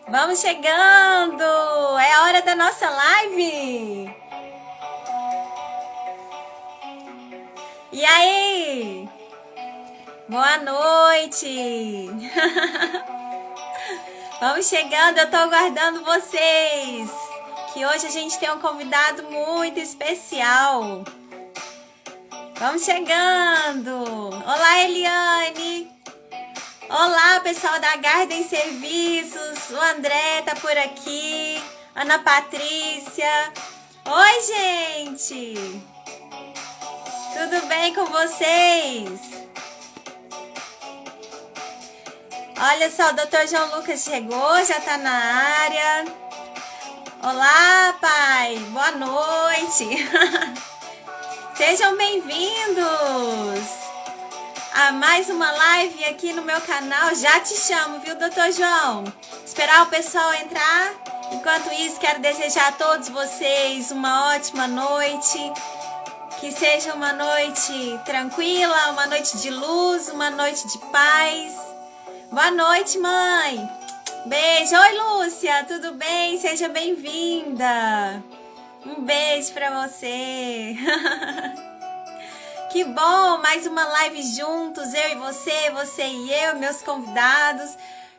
Vamos chegando! É a hora da nossa live! E aí? Boa noite! Vamos chegando, eu tô aguardando vocês! Que hoje a gente tem um convidado muito especial. Vamos chegando! Olá, Eliane! Olá, pessoal da Garden Serviços! O André tá por aqui, Ana Patrícia. Oi, gente! Tudo bem com vocês? Olha só, o Dr. João Lucas chegou, já tá na área. Olá, pai! Boa noite! Sejam bem-vindos a mais uma live aqui no meu canal. Já te chamo, viu, Dr. João? Esperar o pessoal entrar. Enquanto isso, quero desejar a todos vocês uma ótima noite. Que seja uma noite tranquila, uma noite de luz, uma noite de paz. Boa noite, mãe. Beijo. Oi, Lúcia, tudo bem? Seja bem-vinda. Um beijo pra você. Que bom, mais uma live juntos, eu e você e eu, meus convidados.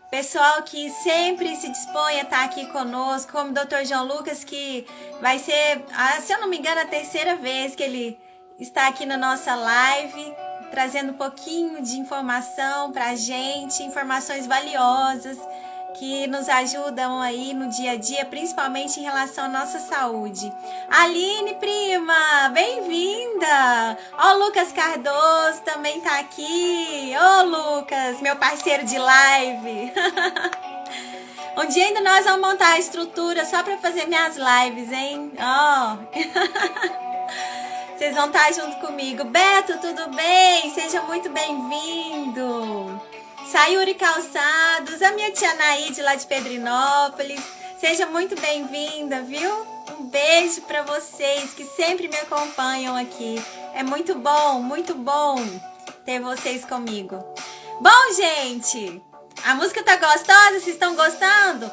Pessoal que sempre se dispõe a estar aqui conosco, como o Dr. João Lucas, que vai ser, se eu não me engano, a terceira vez que ele está aqui na nossa live, trazendo um pouquinho de informação para a gente, informações valiosas que nos ajudam aí no dia a dia, principalmente em relação à nossa saúde. Aline, prima, bem-vinda! Ó, o Lucas Cardoso também tá aqui. Ô, Lucas, meu parceiro de live. Um dia ainda nós vamos montar a estrutura só para fazer minhas lives, hein? Ó. Vocês vão estar junto comigo. Beto, tudo bem? Seja muito bem-vindo. Sayuri Calçados, a minha tia Naide lá de Pedrinópolis. Seja muito bem-vinda, viu? Um beijo para vocês que sempre me acompanham aqui. É muito bom ter vocês comigo. Bom, gente, a música tá gostosa? Vocês estão gostando?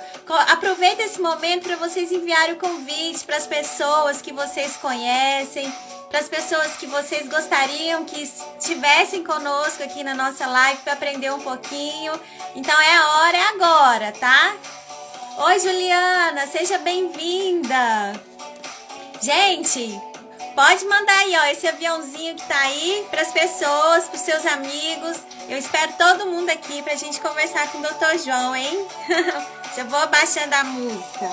Aproveita esse momento para vocês enviarem o convite para as pessoas que vocês conhecem, para as pessoas que vocês gostariam que estivessem conosco aqui na nossa live para aprender um pouquinho. Então é a hora, é agora, tá? Oi, Juliana, seja bem-vinda. Gente, pode mandar aí, ó, esse aviãozinho que tá aí para as pessoas, para os seus amigos. Eu espero todo mundo aqui pra gente conversar com o Dr. João, hein? Já vou abaixando a música.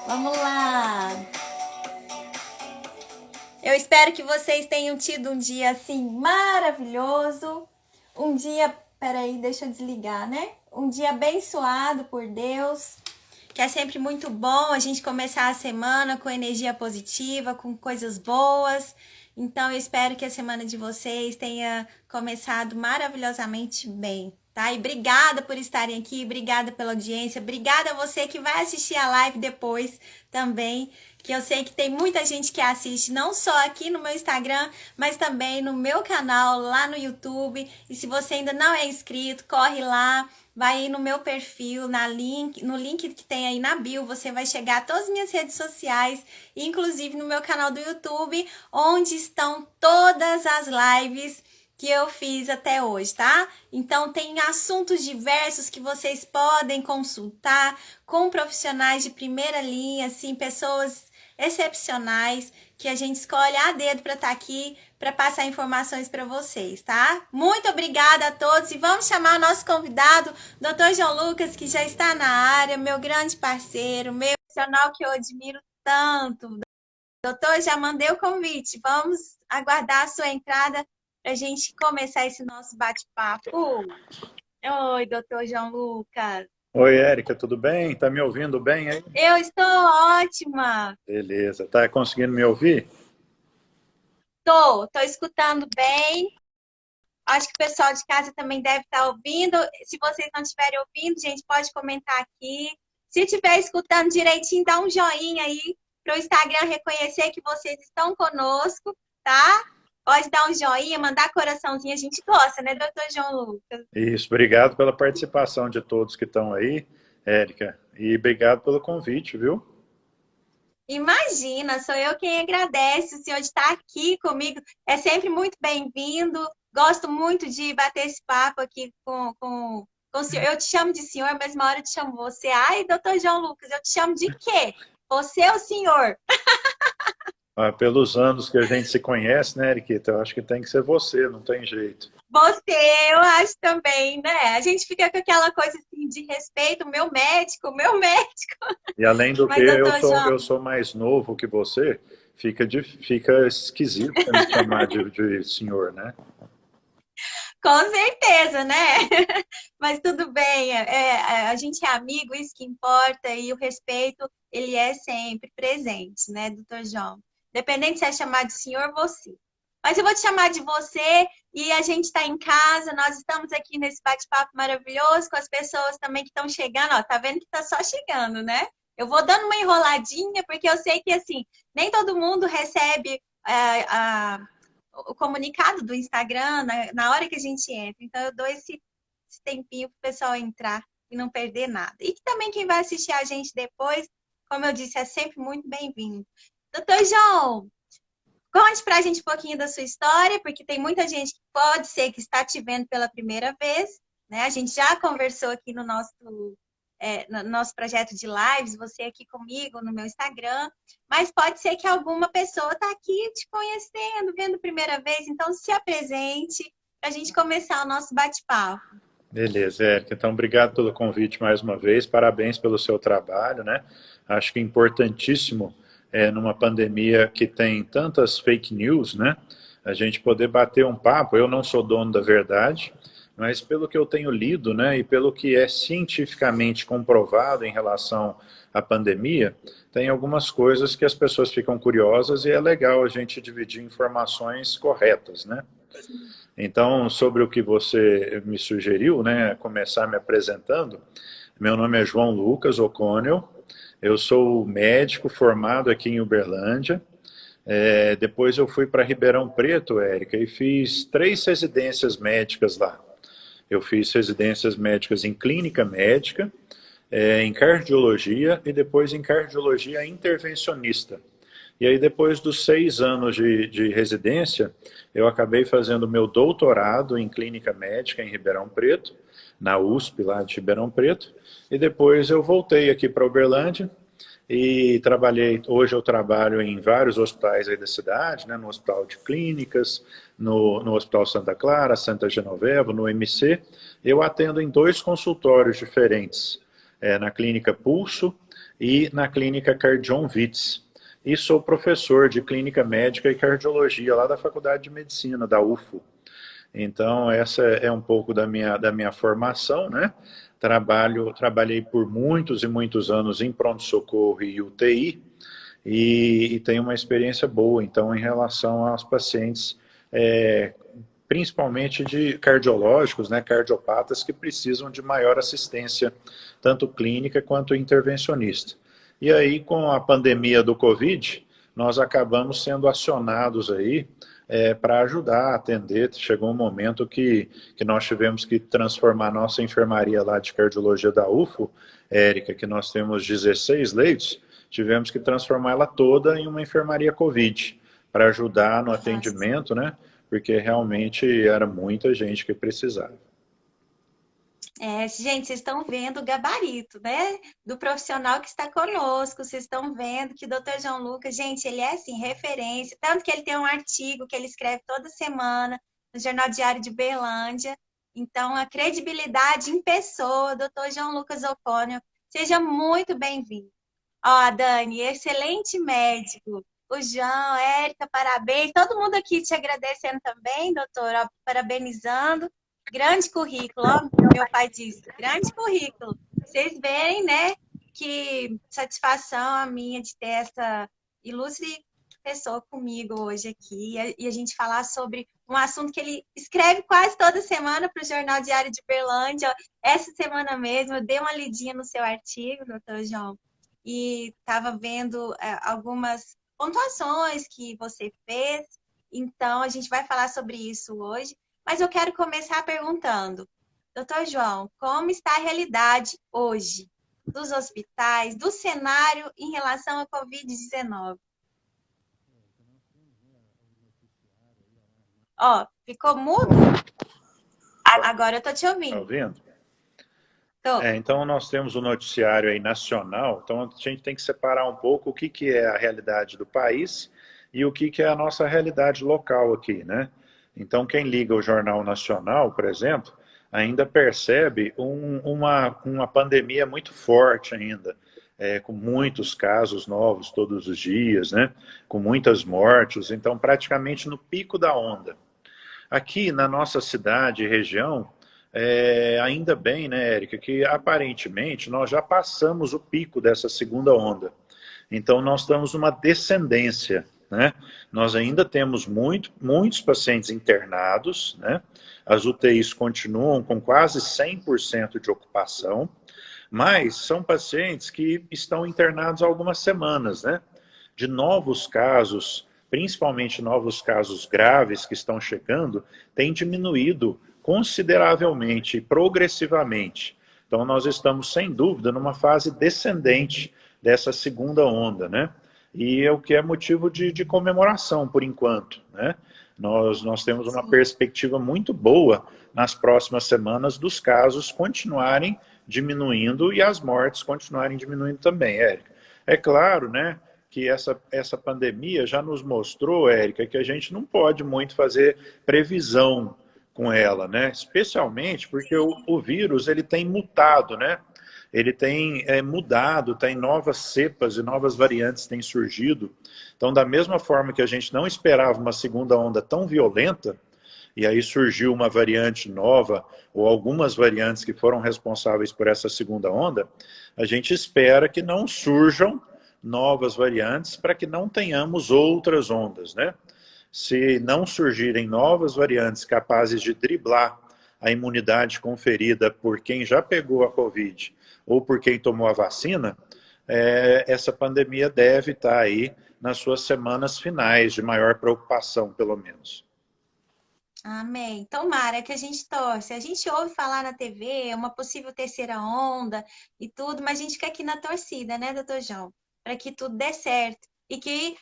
Vamos lá. Eu espero que vocês tenham tido um dia assim maravilhoso. Um dia, peraí, deixa eu desligar, né? Um dia abençoado por Deus, que é sempre muito bom a gente começar a semana com energia positiva, com coisas boas. Então, eu espero que a semana de vocês tenha começado maravilhosamente bem, tá? E obrigada por estarem aqui, obrigada pela audiência, obrigada a você que vai assistir a live depois também, que eu sei que tem muita gente que assiste não só aqui no meu Instagram, mas também no meu canal lá no YouTube. E se você ainda não é inscrito, corre lá, vai aí no meu perfil, no link que tem aí na bio, você vai chegar a todas as minhas redes sociais, inclusive no meu canal do YouTube, onde estão todas as lives que eu fiz até hoje, tá? Então tem assuntos diversos que vocês podem consultar com profissionais de primeira linha, assim, pessoas excepcionais que a gente escolhe a dedo para estar aqui para passar informações para vocês, tá? Muito obrigada a todos e vamos chamar o nosso convidado, Dr. João Lucas, que já está na área, meu grande parceiro, meu profissional que eu admiro tanto. Doutor, já mandei o convite, vamos aguardar a sua entrada para a gente começar esse nosso bate-papo. Oi, doutor João Lucas. Oi, Érica, tudo bem? Tá me ouvindo bem aí? Eu estou ótima. Beleza. Tá conseguindo me ouvir? Tô escutando bem. Acho que o pessoal de casa também deve estar ouvindo. Se vocês não estiverem ouvindo, gente, pode comentar aqui. Se estiver escutando direitinho, dá um joinha aí para o Instagram reconhecer que vocês estão conosco, tá? Pode dar um joinha, mandar coraçãozinho. A gente gosta, né, doutor João Lucas? Isso, obrigado pela participação de todos que estão aí. Érica. E obrigado pelo convite, viu? Imagina, sou eu quem agradece o senhor de estar aqui comigo. É sempre muito bem-vindo. Gosto muito de bater esse papo aqui com o senhor. Eu te chamo de senhor, mas uma hora eu te chamo você. Ai, doutor João Lucas, eu te chamo de quê? Você é o senhor. Ah, pelos anos que a gente se conhece, né, Eriquita? Eu acho que tem que ser você, não tem jeito. Você, eu acho também, né? A gente fica com aquela coisa assim de respeito, o meu médico. E além do que, Mas, eu doutor sou, João, eu sou mais novo que você, fica esquisito você me chamar de senhor, né? com certeza, né? Mas tudo bem, a gente é amigo, isso que importa, e o respeito, ele é sempre presente, né, doutor João? Independente se é chamar de senhor, você. Mas eu vou te chamar de você e a gente está em casa, nós estamos aqui nesse bate-papo maravilhoso com as pessoas também que estão chegando, ó, tá vendo que tá só chegando, né? Eu vou dando uma enroladinha, porque eu sei que, assim, nem todo mundo recebe o comunicado do Instagram na hora que a gente entra. Então, eu dou esse tempinho para o pessoal entrar e não perder nada. E que também quem vai assistir a gente depois, como eu disse, é sempre muito bem-vindo. Doutor João, conte para a gente um pouquinho da sua história, porque tem muita gente que pode ser que está te vendo pela primeira vez, né? A gente já conversou aqui no nosso projeto de lives, você aqui comigo no meu Instagram, mas pode ser que alguma pessoa está aqui te conhecendo, vendo primeira vez, então se apresente para a gente começar o nosso bate-papo. Beleza, Érica. Então, obrigado pelo convite mais uma vez. Parabéns pelo seu trabalho, né? Acho que é importantíssimo, numa pandemia que tem tantas fake news, né? A gente poder bater um papo. Eu não sou dono da verdade, mas pelo que eu tenho lido, né? E pelo que é cientificamente comprovado em relação à pandemia, tem algumas coisas que as pessoas ficam curiosas e é legal a gente dividir informações corretas, né? Então, sobre o que você me sugeriu, né, começar me apresentando, meu nome é João Lucas O'Connell, eu sou médico formado aqui em Uberlândia, depois eu fui para Ribeirão Preto, Érica, e fiz 3 residências médicas lá. Eu fiz residências médicas em clínica médica, em cardiologia e depois em cardiologia intervencionista. E aí, depois dos 6 anos de residência, eu acabei fazendo meu doutorado em clínica médica em Ribeirão Preto, na USP, lá de Ribeirão Preto, e depois eu voltei aqui para Uberlândia e trabalhei. Hoje eu trabalho em vários hospitais aí da cidade, né, no Hospital de Clínicas, no Hospital Santa Clara, Santa Genoveva, no MC. Eu atendo em 2 consultórios diferentes, na Clínica Pulso e na Clínica Cardion Vitz. E sou professor de clínica médica e cardiologia lá da Faculdade de Medicina, da UFO. Então, essa é um pouco da minha formação, né? Trabalhei por muitos e muitos anos em pronto-socorro e UTI e tenho uma experiência boa, então, em relação aos pacientes, principalmente de cardiológicos, né, cardiopatas, que precisam de maior assistência, tanto clínica quanto intervencionista. E aí, com a pandemia do Covid, nós acabamos sendo acionados aí para ajudar a atender. Chegou um momento que nós tivemos que transformar nossa enfermaria lá de cardiologia da UFO, Érica, que nós temos 16 leitos, tivemos que transformar ela toda em uma enfermaria Covid, para ajudar no Nossa. atendimento, né? Porque realmente era muita gente que precisava. Gente, vocês estão vendo o gabarito, né? Do profissional que está conosco. Vocês estão vendo que o Dr. João Lucas, gente, ele é assim, referência. Tanto que ele tem um artigo que ele escreve toda semana no Jornal Diário de Berlândia. Então, a credibilidade em pessoa, Dr. João Lucas O'Connell. Seja muito bem-vindo. Ó, Dani, excelente médico. O João, Érica, parabéns. Todo mundo aqui te agradecendo também, doutor, ó, parabenizando. Grande currículo, ó, meu pai disse, grande currículo. Vocês verem, né, que satisfação a minha de ter essa ilustre pessoa comigo hoje aqui e a gente falar sobre um assunto que ele escreve quase toda semana para o Jornal Diário de Berlândia. Ó, essa semana mesmo, eu dei uma lidinha no seu artigo, doutor João, e estava vendo algumas pontuações que você fez. Então, a gente vai falar sobre isso hoje. Mas eu quero começar perguntando, doutor João, como está a realidade hoje? dos hospitais, do cenário em relação à Covid-19. Ó, ficou mudo? Agora eu tô te Tá ouvindo. ouvindo? Tô. Então, nós temos o noticiário aí nacional, então a gente tem que separar um pouco o que, que é a realidade do país e o que, que é a nossa realidade local aqui, né? Então, quem liga o Jornal Nacional, por exemplo, ainda percebe uma pandemia muito forte ainda, com muitos casos novos todos os dias, né? Com muitas mortes, então praticamente no pico da onda. Aqui na nossa cidade e região, ainda bem, né, Érica, que aparentemente nós já passamos o pico dessa segunda onda. Então nós estamos numa descendência, né? Nós ainda temos muitos pacientes internados, né? As UTIs continuam com quase 100% de ocupação, mas são pacientes que estão internados há algumas semanas, né? De novos casos, principalmente novos casos graves que estão chegando, tem diminuído consideravelmente, progressivamente. Então nós estamos, sem dúvida, numa fase descendente dessa segunda onda, né? E é o que é motivo de comemoração, por enquanto, né? Nós temos uma perspectiva muito boa nas próximas semanas dos casos continuarem diminuindo e as mortes continuarem diminuindo também, Érica. É claro, né, que essa pandemia já nos mostrou, Érica, que a gente não pode muito fazer previsão com ela, né? Especialmente porque o vírus ele tem mutado, né? Ele tem mudado, tem novas cepas e novas variantes têm surgido. Então, da mesma forma que a gente não esperava uma segunda onda tão violenta, e aí surgiu uma variante nova, ou algumas variantes que foram responsáveis por essa segunda onda, a gente espera que não surjam novas variantes para que não tenhamos outras ondas, né? Se não surgirem novas variantes capazes de driblar a imunidade conferida por quem já pegou a Covid ou por quem tomou a vacina, essa pandemia deve estar aí nas suas semanas finais de maior preocupação, pelo menos. Amém. Tomara que a gente torce. A gente ouve falar na TV, uma possível terceira onda e tudo, mas a gente fica aqui na torcida, né, doutor João? Para que tudo dê certo. E que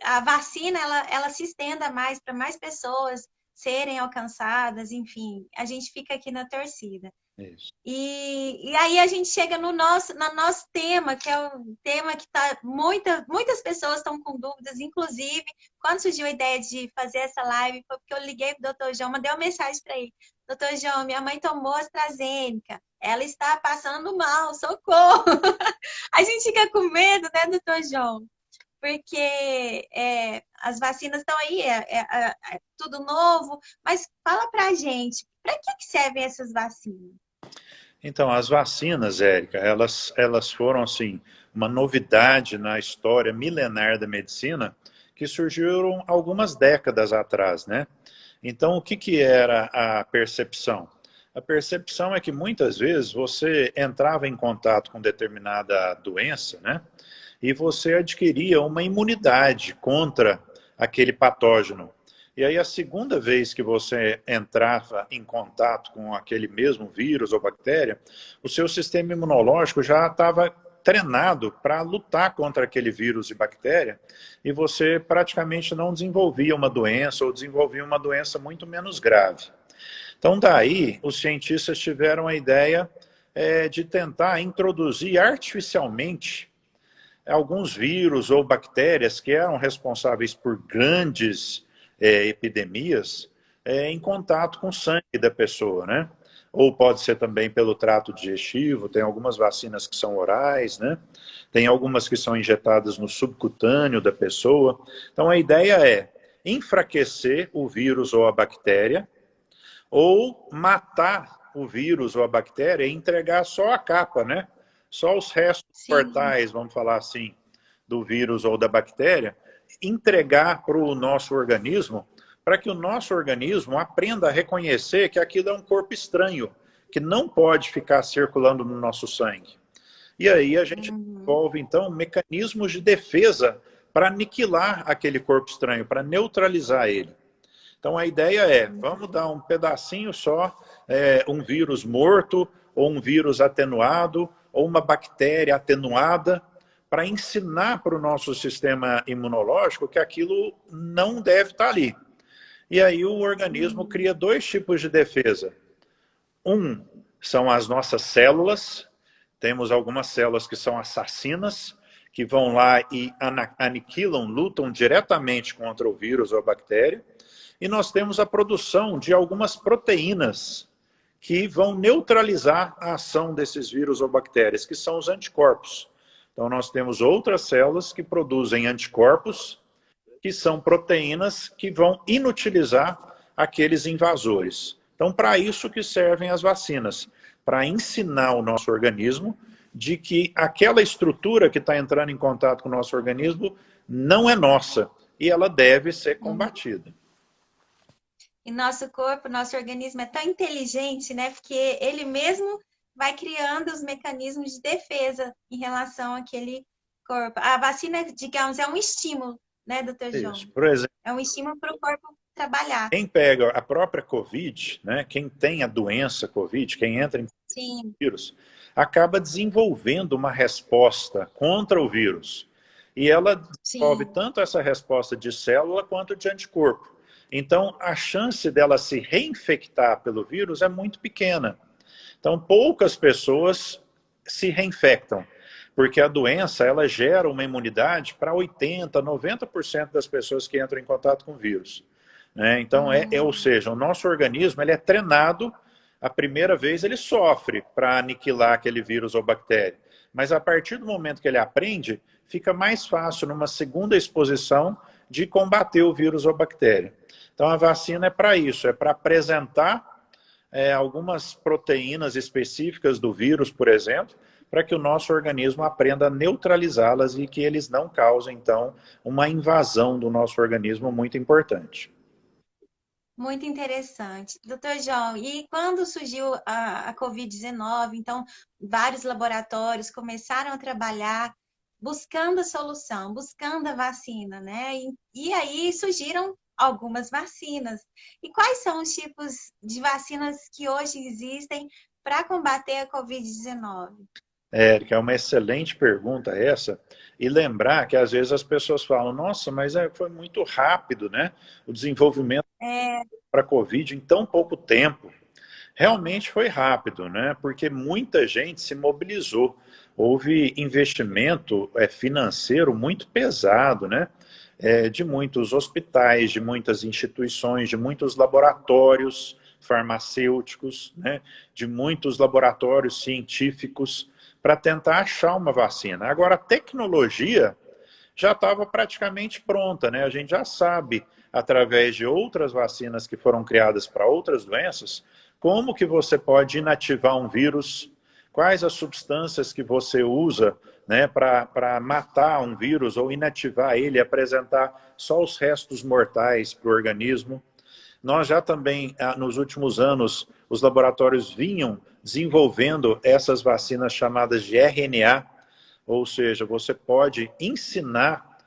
a vacina ela se estenda mais para mais pessoas serem alcançadas, enfim, a gente fica aqui na torcida. Isso. E aí a gente chega no nosso tema, que é o tema que muitas pessoas estão com dúvidas, inclusive, quando surgiu a ideia de fazer essa live, foi porque eu liguei para o doutor João, mandei uma mensagem para ele. Doutor João, minha mãe tomou AstraZeneca, ela está passando mal, socorro! A gente fica com medo, né, doutor João? Porque as vacinas estão aí, é tudo novo, mas fala pra gente, para que servem essas vacinas? Então, as vacinas, Érica, elas foram, assim, uma novidade na história milenar da medicina que surgiram algumas décadas atrás, né? Então, o que, que era a percepção? A percepção é que muitas vezes você entrava em contato com determinada doença, né? E você adquiria uma imunidade contra aquele patógeno. E aí a segunda vez que você entrava em contato com aquele mesmo vírus ou bactéria, o seu sistema imunológico já estava treinado para lutar contra aquele vírus e bactéria, e você praticamente não desenvolvia uma doença ou desenvolvia uma doença muito menos grave. Então daí os cientistas tiveram a ideia de tentar introduzir artificialmente alguns vírus ou bactérias que eram responsáveis por grandes epidemias em contato com o sangue da pessoa, né? Ou pode ser também pelo trato digestivo, tem algumas vacinas que são orais, né? Tem algumas que são injetadas no subcutâneo da pessoa. Então a ideia é enfraquecer o vírus ou a bactéria, ou matar o vírus ou a bactéria e entregar só a capa, né? Só os restos mortais, vamos falar assim, do vírus ou da bactéria, entregar para o nosso organismo, para que o nosso organismo aprenda a reconhecer que aquilo é um corpo estranho, que não pode ficar circulando no nosso sangue. E aí a gente desenvolve, então, mecanismos de defesa para aniquilar aquele corpo estranho, para neutralizar ele. Então a ideia é, vamos dar um pedacinho só, um vírus morto, ou um vírus atenuado, ou uma bactéria atenuada, para ensinar para o nosso sistema imunológico que aquilo não deve estar ali. E aí o organismo cria dois tipos de defesa. Um são as nossas células, temos algumas células que são assassinas, que vão lá e aniquilam, lutam diretamente contra o vírus ou a bactéria. E nós temos a produção de algumas proteínas que vão neutralizar a ação desses vírus ou bactérias, que são os anticorpos. Então nós temos outras células que produzem anticorpos, que são proteínas que vão inutilizar aqueles invasores. Então, para isso que servem as vacinas, para ensinar o nosso organismo de que aquela estrutura que está entrando em contato com o nosso organismo não é nossa e ela deve ser combatida. E nosso corpo, nosso organismo é tão inteligente, né? Porque ele mesmo vai criando os mecanismos de defesa em relação àquele corpo. A vacina, digamos, é um estímulo, né, doutor João? Isso. Por exemplo, é um estímulo para o corpo trabalhar. Quem pega a própria Covid, né, quem tem a doença Covid, quem entra em vírus, acaba desenvolvendo uma resposta contra o vírus. E ela desenvolve tanto essa resposta de célula quanto de anticorpo. Então, a chance dela se reinfectar pelo vírus é muito pequena. Então, poucas pessoas se reinfectam, porque a doença ela gera uma imunidade para 80%, 90% das pessoas que entram em contato com o vírus. Né? Então, ou seja, o nosso organismo ele é treinado, a primeira vez ele sofre para aniquilar aquele vírus ou bactéria. Mas a partir do momento que ele aprende, fica mais fácil numa segunda exposição de combater o vírus ou bactéria. Então a vacina é para isso, é para apresentar algumas proteínas específicas do vírus, por exemplo, para que o nosso organismo aprenda a neutralizá-las e que eles não causem, então, uma invasão do nosso organismo muito importante. Muito interessante. Doutor João, e quando surgiu a Covid-19, então, vários laboratórios começaram a trabalhar buscando a solução, buscando a vacina, né? E aí surgiram algumas vacinas. E quais são os tipos de vacinas que hoje existem para combater a Covid-19? Érica, é uma excelente pergunta essa. E lembrar que às vezes as pessoas falam, nossa, mas foi muito rápido, né? O desenvolvimento para a Covid em tão pouco tempo. Realmente foi rápido, né? Porque muita gente se mobilizou. Houve investimento financeiro muito pesado, né? De muitos hospitais, de muitas instituições, de muitos laboratórios farmacêuticos, né? De muitos laboratórios científicos, para tentar achar uma vacina. Agora, a tecnologia já estava praticamente pronta, né? A gente já sabe, através de outras vacinas que foram criadas para outras doenças, como que você pode inativar um vírus, quais as substâncias que você usa, né, para matar um vírus ou inativar ele, apresentar só os restos mortais para o organismo. Nós já também, nos últimos anos, os laboratórios vinham desenvolvendo essas vacinas chamadas de RNA, ou seja, você pode ensinar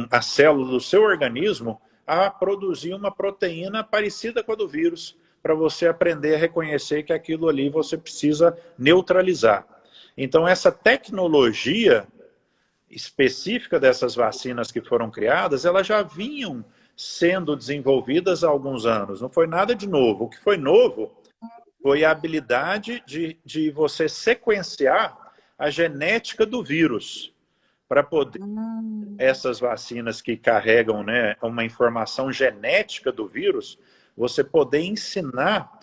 a célula do seu organismo a produzir uma proteína parecida com a do vírus, para você aprender a reconhecer que aquilo ali você precisa neutralizar. Então, essa tecnologia específica dessas vacinas que foram criadas, elas já vinham sendo desenvolvidas há alguns anos. Não foi nada de novo. O que foi novo foi a habilidade de você sequenciar a genética do vírus para poder essas vacinas que carregam, né, uma informação genética do vírus, você poder ensinar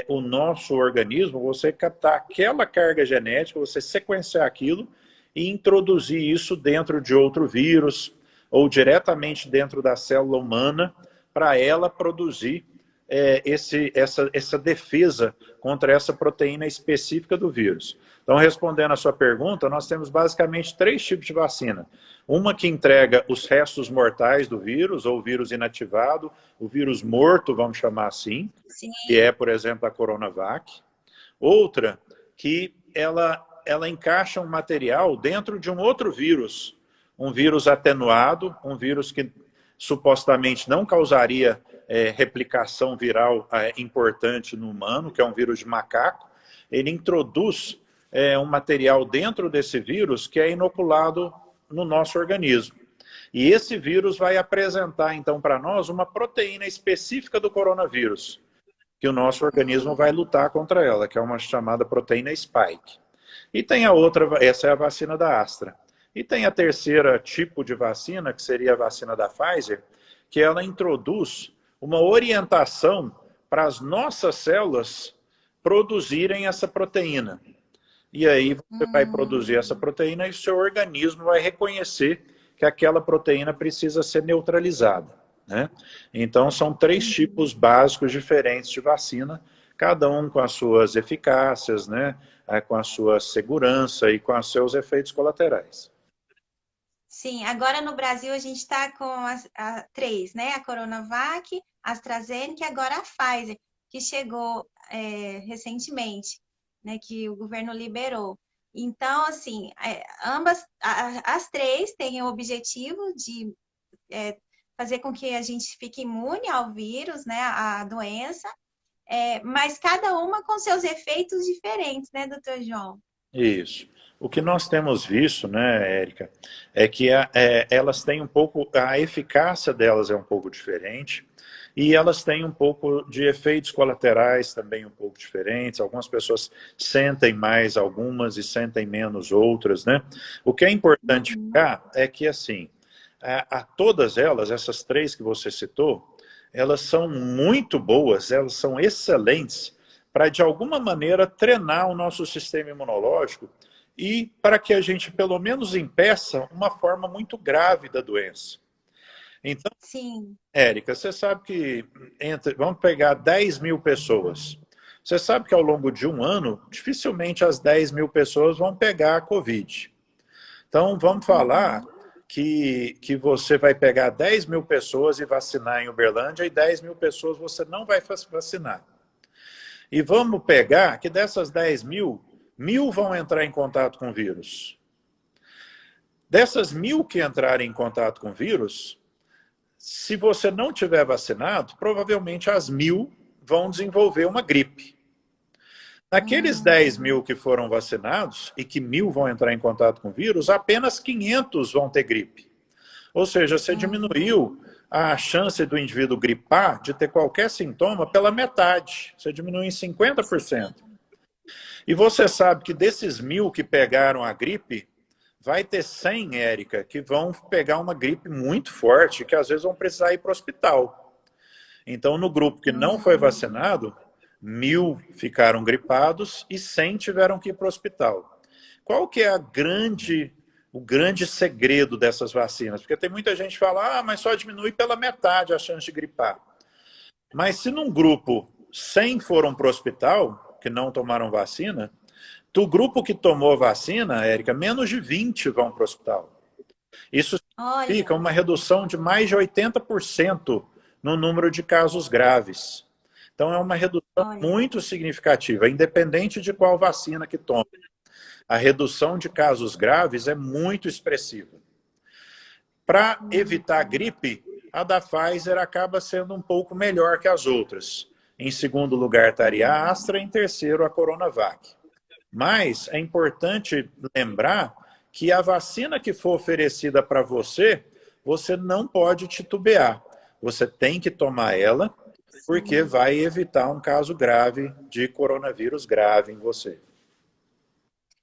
o nosso organismo, você captar aquela carga genética, você sequenciar aquilo e introduzir isso dentro de outro vírus ou diretamente dentro da célula humana para ela produzir essa defesa contra essa proteína específica do vírus. Então, respondendo à sua pergunta, nós temos basicamente 3 tipos de vacina. Uma que entrega os restos mortais do vírus, ou o vírus inativado, o vírus morto, vamos chamar assim, que é, por exemplo, a Coronavac. Outra que ela encaixa um material dentro de um outro vírus, um vírus atenuado, um vírus que supostamente não causaria replicação viral importante no humano, que é um vírus de macaco. Ele introduz um material dentro desse vírus que é inoculado no nosso organismo. E esse vírus vai apresentar, então, para nós, uma proteína específica do coronavírus, que o nosso organismo vai lutar contra ela, que é uma chamada proteína spike. E tem a outra, essa é a vacina da Astra. E tem a terceira tipo de vacina, que seria a vacina da Pfizer, que ela introduz uma orientação para as nossas células produzirem essa proteína. E aí você vai produzir essa proteína e o seu organismo vai reconhecer que aquela proteína precisa ser neutralizada, né? Então são 3 tipos básicos diferentes de vacina, cada um com as suas eficácias, né? Com a sua segurança e com os seus efeitos colaterais. Sim, agora no Brasil a gente está com as 3, né? A Coronavac, a AstraZeneca e agora a Pfizer, que chegou recentemente, né? Que o governo liberou. Então, assim, ambas, as 3 têm o objetivo de fazer com que a gente fique imune ao vírus, né? À doença, mas cada uma com seus efeitos diferentes, né, doutor João? Isso. O que nós temos visto, né, Érica, é que elas têm um pouco, a eficácia delas é um pouco diferente e elas têm um pouco de efeitos colaterais também um pouco diferentes. Algumas pessoas sentem mais algumas e sentem menos outras, né? O que é importante ficar é que, assim, a todas elas, essas 3 que você citou, elas são muito boas, elas são excelentes para, de alguma maneira, treinar o nosso sistema imunológico e para que a gente, pelo menos, impeça uma forma muito grave da doença. Então, sim, Érica, você sabe que, vamos pegar 10 mil pessoas. Você sabe que ao longo de um ano, dificilmente as 10 mil pessoas vão pegar a Covid. Então, vamos falar que você vai pegar 10 mil pessoas e vacinar em Uberlândia e 10 mil pessoas você não vai vacinar. E vamos pegar que dessas 10 mil, 1.000 vão entrar em contato com o vírus. Dessas 1.000 que entrarem em contato com o vírus, se você não tiver vacinado, provavelmente as 1.000 vão desenvolver uma gripe. Naqueles 10 mil que foram vacinados e que 1.000 vão entrar em contato com o vírus, apenas 500 vão ter gripe. Ou seja, você diminuiu a chance do indivíduo gripar, de ter qualquer sintoma, pela metade. Você diminui em 50%. E você sabe que desses 1.000 que pegaram a gripe, vai ter 100, Érica, que vão pegar uma gripe muito forte, que às vezes vão precisar ir para o hospital. Então, no grupo que não foi vacinado, 1.000 ficaram gripados e 100 tiveram que ir para o hospital. Qual que é o grande segredo dessas vacinas? Porque tem muita gente que fala, mas só diminui pela metade a chance de gripar. Mas se num grupo 100 foram para o hospital, que não tomaram vacina, do grupo que tomou vacina, Érica, menos de 20 vão para o hospital. Isso significa uma redução de mais de 80% no número de casos graves. Então é uma redução muito significativa, independente de qual vacina que tome. A redução de casos graves é muito expressiva. Para evitar a gripe, a da Pfizer acaba sendo um pouco melhor que as outras. Em segundo lugar estaria a Astra, em terceiro a Coronavac. Mas é importante lembrar que a vacina que for oferecida para você, você não pode titubear. Você tem que tomar ela, porque vai evitar um caso grave de coronavírus grave em você.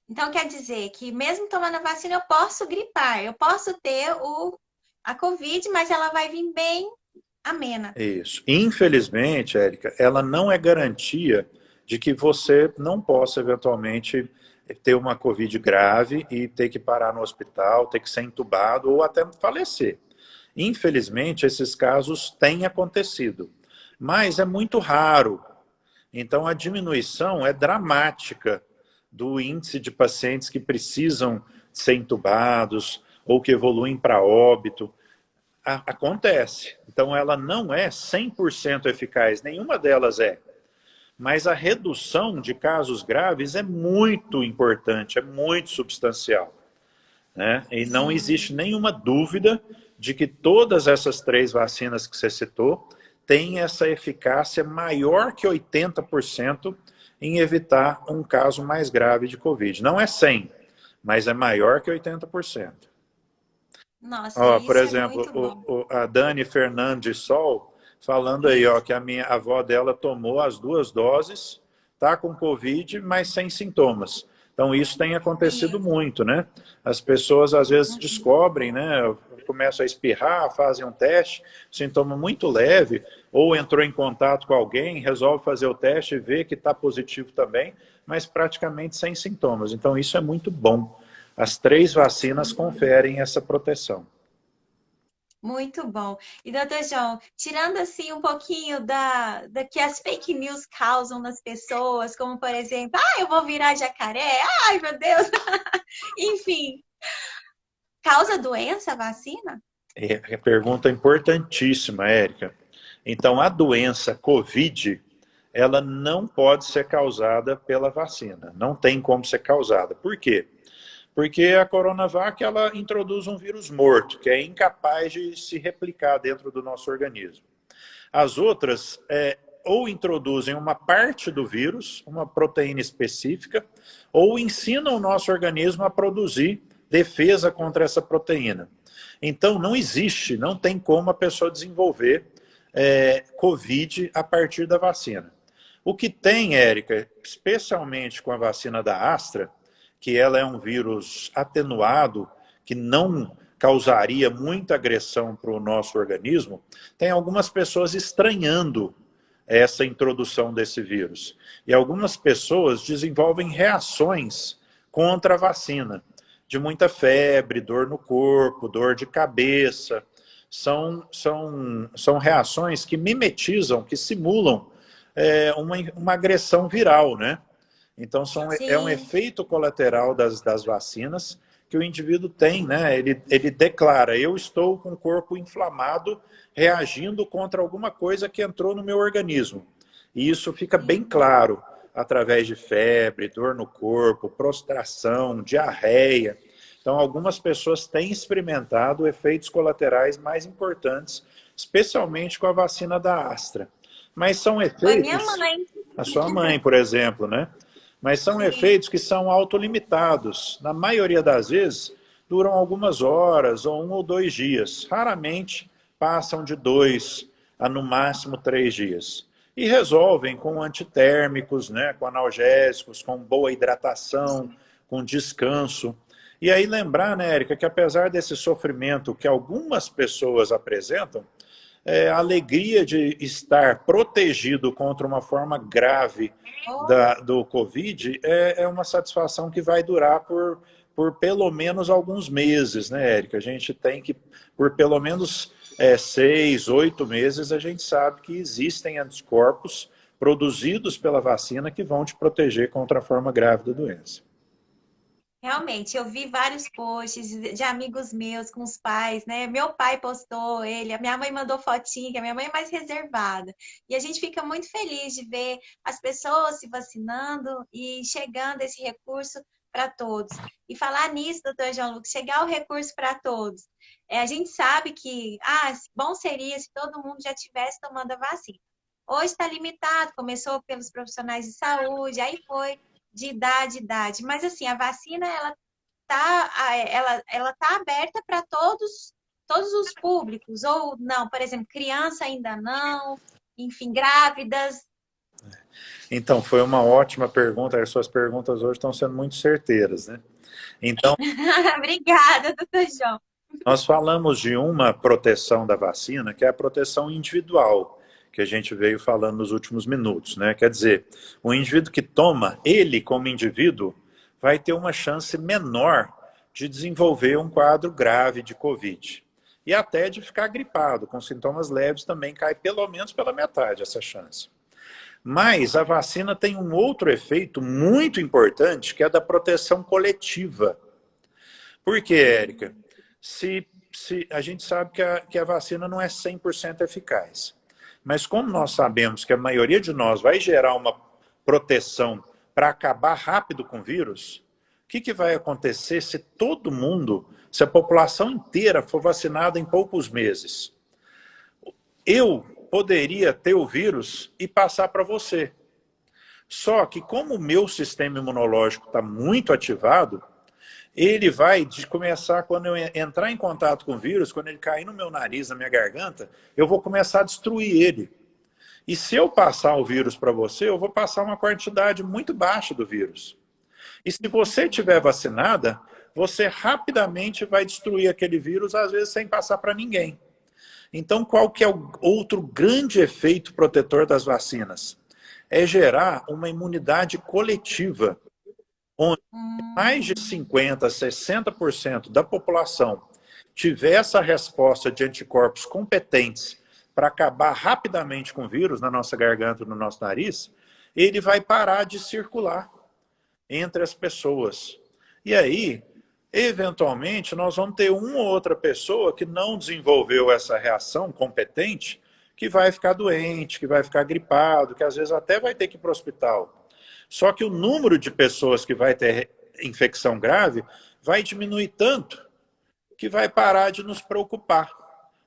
Então quer dizer que mesmo tomando a vacina eu posso gripar, eu posso ter a Covid, mas ela vai vir bem amena. Isso. Infelizmente, Érica, ela não é garantia de que você não possa eventualmente ter uma Covid grave e ter que parar no hospital, ter que ser entubado ou até falecer. Infelizmente, esses casos têm acontecido, mas é muito raro. Então, a diminuição é dramática do índice de pacientes que precisam ser entubados ou que evoluem para óbito. Acontece. Então, ela não é 100% eficaz, nenhuma delas é. Mas a redução de casos graves é muito importante, é muito substancial, né? E não existe nenhuma dúvida de que todas essas 3 vacinas que você citou têm essa eficácia maior que 80% em evitar um caso mais grave de Covid. Não é 100, mas é maior que 80%. Nossa, Ó, por isso é exemplo, muito bom. a Dani Fernandes Sol falando aí, ó, Isso. que a minha avó dela tomou as 2 doses, tá com Covid, mas sem sintomas. Então isso tem acontecido Isso. muito, né? As pessoas às vezes descobrem, né? Começam a espirrar, fazem um teste, sintoma muito leve, ou entrou em contato com alguém, resolve fazer o teste e vê que está positivo também, mas praticamente sem sintomas. Então isso é muito bom. As 3 vacinas conferem essa proteção. Muito bom. E, doutor João, tirando assim um pouquinho da que as fake news causam nas pessoas, como por exemplo, eu vou virar jacaré, ai meu Deus, enfim, causa doença a vacina? É pergunta importantíssima, Érica. Então, a doença COVID, ela não pode ser causada pela vacina. Não tem como ser causada. Por quê? Porque a Coronavac, ela introduz um vírus morto, que é incapaz de se replicar dentro do nosso organismo. As outras, ou introduzem uma parte do vírus, uma proteína específica, ou ensinam o nosso organismo a produzir defesa contra essa proteína. Então, não existe, não tem como a pessoa desenvolver COVID a partir da vacina. O que tem, Érica, especialmente com a vacina da Astra, que ela é um vírus atenuado, que não causaria muita agressão para o nosso organismo, tem algumas pessoas estranhando essa introdução desse vírus. E algumas pessoas desenvolvem reações contra a vacina, de muita febre, dor no corpo, dor de cabeça. São reações que mimetizam, que simulam uma agressão viral, né? Então, é um Sim, efeito colateral das vacinas que o indivíduo tem, né? Ele declara, eu estou com o corpo inflamado, reagindo contra alguma coisa que entrou no meu organismo. E isso fica bem sim. claro através de febre, dor no corpo, prostração, diarreia. Então, algumas pessoas têm experimentado efeitos colaterais mais importantes, especialmente com a vacina da Astra. Mas são Foi minha efeitos, mãe. a sua mãe, por exemplo, né? Mas são Sim. efeitos que são autolimitados. Na maioria das vezes, duram algumas horas, ou 1 ou 2 dias. Raramente passam de 2 a, no máximo, 3 dias. E resolvem com antitérmicos, né, com analgésicos, com boa hidratação, com descanso. E aí lembrar, né, Érica, que apesar desse sofrimento que algumas pessoas apresentam, a alegria de estar protegido contra uma forma grave Oh, do Covid é uma satisfação que vai durar por pelo menos alguns meses, né, Érica? A gente tem que, por pelo menos 6, 8 meses, a gente sabe que existem anticorpos produzidos pela vacina que vão te proteger contra a forma grave da doença. realmente, eu vi vários posts de amigos meus com os pais, né? Meu pai postou ele, a minha mãe mandou fotinha, que a minha mãe é mais reservada. E a gente fica muito feliz de ver as pessoas se vacinando e chegando esse recurso para todos. E falar nisso, doutor João Lucas, chegar o recurso para todos. A gente sabe que, bom seria se todo mundo já tivesse tomando a vacina. Hoje está limitado, começou pelos profissionais de saúde, aí foi de idade. Mas assim, a vacina ela tá aberta para todos os públicos ou não, por exemplo, criança ainda não, enfim, grávidas. Então, foi uma ótima pergunta. As suas perguntas hoje estão sendo muito certeiras, né? Então, Obrigada, doutor João. nós falamos de uma proteção da vacina, que é a proteção individual, que a gente veio falando nos últimos minutos, né? Quer dizer, o indivíduo que toma, ele como indivíduo, vai ter uma chance menor de desenvolver um quadro grave de Covid. E até de ficar gripado, com sintomas leves também cai pelo menos pela metade essa chance. Mas a vacina tem um outro efeito muito importante, que é da proteção coletiva. Por quê, Érica? Se a gente sabe que a vacina não é 100% eficaz. Mas como nós sabemos que a maioria de nós vai gerar uma proteção para acabar rápido com o vírus, o que vai acontecer se todo mundo, se a população inteira for vacinada em poucos meses? Eu poderia ter o vírus e passar para você. Só que como o meu sistema imunológico está muito ativado, ele vai começar, quando eu entrar em contato com o vírus, quando ele cair no meu nariz, na minha garganta, eu vou começar a destruir ele. E se eu passar o vírus para você, eu vou passar uma quantidade muito baixa do vírus. E se você estiver vacinada, você rapidamente vai destruir aquele vírus, às vezes sem passar para ninguém. Então, qual que é o outro grande efeito protetor das vacinas? É gerar uma imunidade coletiva, onde mais de 50%, 60% da população tiver essa resposta de anticorpos competentes para acabar rapidamente com o vírus na nossa garganta, no nosso nariz, ele vai parar de circular entre as pessoas. E aí, eventualmente, nós vamos ter uma ou outra pessoa que não desenvolveu essa reação competente, que vai ficar doente, que vai ficar gripado, que às vezes até vai ter que ir para o hospital. Só que o número de pessoas que vai ter infecção grave vai diminuir tanto que vai parar de nos preocupar.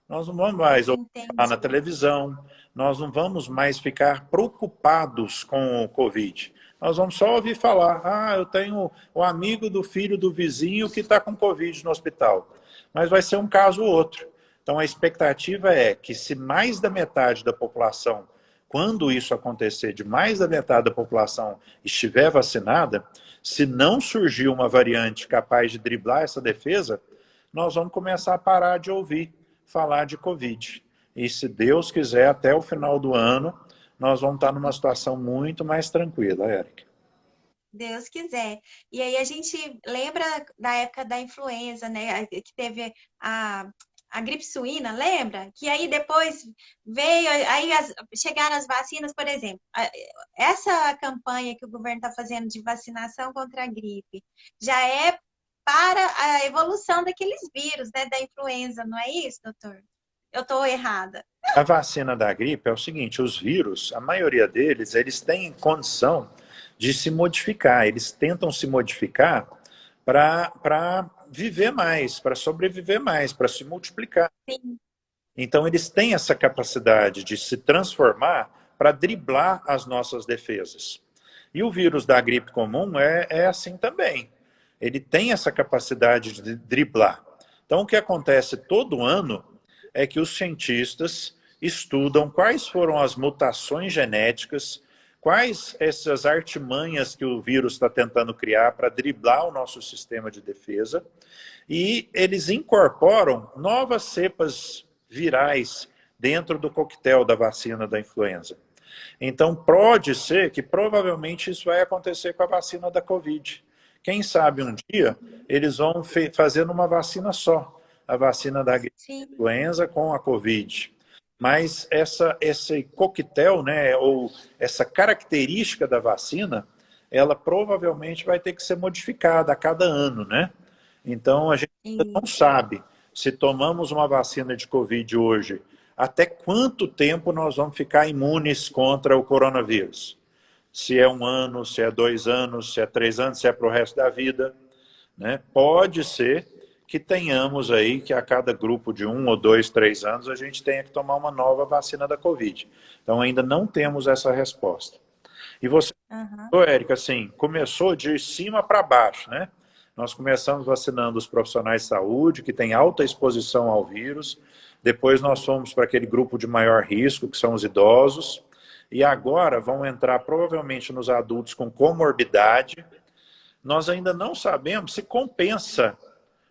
Nós não vamos mais olhar na televisão, nós não vamos mais ficar preocupados com o Covid. Nós vamos só ouvir falar, eu tenho o amigo do filho do vizinho que está com Covid no hospital. Mas vai ser um caso ou outro. Então a expectativa é que se mais da metade da população, quando isso acontecer, de mais da metade da população estiver vacinada, se não surgir uma variante capaz de driblar essa defesa, nós vamos começar a parar de ouvir falar de Covid. E se Deus quiser, até o final do ano, nós vamos estar numa situação muito mais tranquila, Érica. Deus quiser. E aí a gente lembra da época da influenza, né? Que teve a gripe suína, lembra? Que aí depois veio, aí chegaram as vacinas, por exemplo. Essa campanha que o governo está fazendo de vacinação contra a gripe já é para a evolução daqueles vírus, né? Da influenza, não é isso, doutor? Eu estou errada. A vacina da gripe é o seguinte, os vírus, a maioria deles, eles têm condição de se modificar, eles tentam se modificar para viver mais, para sobreviver mais, para se multiplicar. Sim. Então eles têm essa capacidade de se transformar para driblar as nossas defesas. E o vírus da gripe comum é assim também. Ele tem essa capacidade de driblar. Então o que acontece todo ano é que os cientistas estudam quais foram as mutações genéticas, quais essas artimanhas que o vírus está tentando criar para driblar o nosso sistema de defesa, e eles incorporam novas cepas virais dentro do coquetel da vacina da influenza. Então pode ser que provavelmente isso vai acontecer com a vacina da Covid. Quem sabe um dia eles vão fazer uma vacina só, a vacina da influenza com a Covid. Mas esse coquetel, né, ou essa característica da vacina, ela provavelmente vai ter que ser modificada a cada ano, né? Então a gente ainda não sabe se tomamos uma vacina de Covid hoje, até quanto tempo nós vamos ficar imunes contra o coronavírus. Se é 1 ano, se é 2 anos, se é 3 anos, se é para o resto da vida, né? Pode ser que tenhamos aí, que a cada grupo de 1 ou 2, 3 anos, a gente tenha que tomar uma nova vacina da Covid. Então ainda não temos essa resposta. E você, Érica, assim, começou de cima para baixo, né? Nós começamos vacinando os profissionais de saúde, que têm alta exposição ao vírus, depois nós fomos para aquele grupo de maior risco, que são os idosos, e agora vão entrar provavelmente nos adultos com comorbidade. Nós ainda não sabemos se compensa